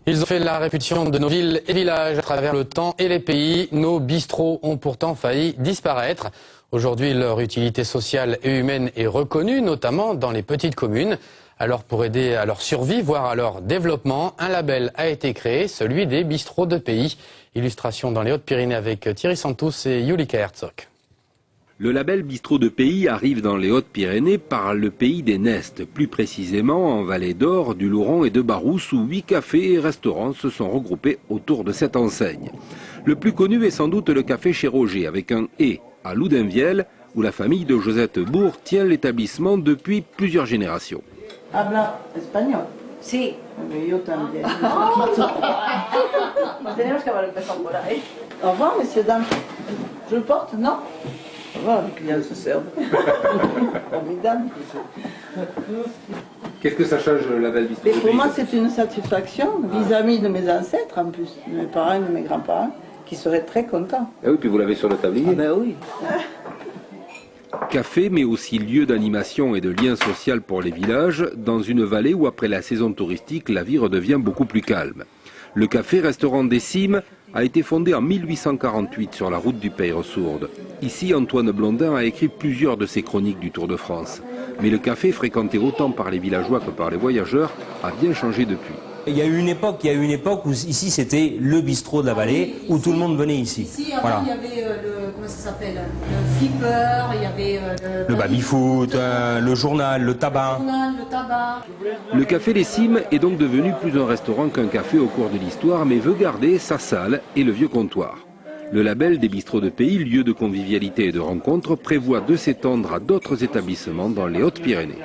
Ils ont fait la réputation de nos villes et villages à travers le temps et les pays. Nos bistrots ont pourtant failli disparaître. Aujourd'hui, leur utilité sociale et humaine est reconnue, notamment dans les petites communes. Alors pour aider à leur survie, voire à leur développement, un label a été créé, celui des bistrots de pays. Illustration dans les Hautes-Pyrénées avec Thierry Santous et Julika Herzog. Le label Bistrot de Pays arrive dans les Hautes-Pyrénées par le pays des Nestes, plus précisément en Vallée d'Or, du Louron et de Barousse, où 8 cafés et restaurants se sont regroupés autour de cette enseigne. Le plus connu est sans doute le café chez Roger, avec un « et » à Loudainvielle, où la famille de Josette Bourg tient l'établissement depuis plusieurs générations. Habla espagnol. Sí. Yo también. Tenemos que haber empezado por ahí. Au revoir, messieurs, dames. Je le porte, non? Au revoir, les clients se servent. Formidable. Qu'est-ce que ça change le label Bistrot Mais de pour Pays? moi, c'est une satisfaction vis-à-vis de mes ancêtres, en plus, de mes parents et de mes grands-parents, qui seraient très contents. Ah oui, puis vous l'avez sur le tablier. Ah ben oui. Café, mais aussi lieu d'animation et de lien social pour les villages, dans une vallée où, après la saison touristique, la vie redevient beaucoup plus calme. Le café-restaurant des Cimes a été fondé en 1848 sur la route du Peyre-Sourde. Ici, Antoine Blondin a écrit plusieurs de ses chroniques du Tour de France. Mais le café, fréquenté autant par les villageois que par les voyageurs, a bien changé depuis. Il y a eu une époque où ici c'était le bistrot de la vallée, où tout le monde venait ici. Ici, avant, il y avait comment ça s'appelle, le flipper, il y avait Le baby-foot, le journal, le tabac. le tabac. Le café Les Cimes est donc devenu plus un restaurant qu'un café au cours de l'histoire, mais veut garder sa salle et le vieux comptoir. Le label des bistrots de pays, lieu de convivialité et de rencontre, prévoit de s'étendre à d'autres établissements dans les Hautes-Pyrénées.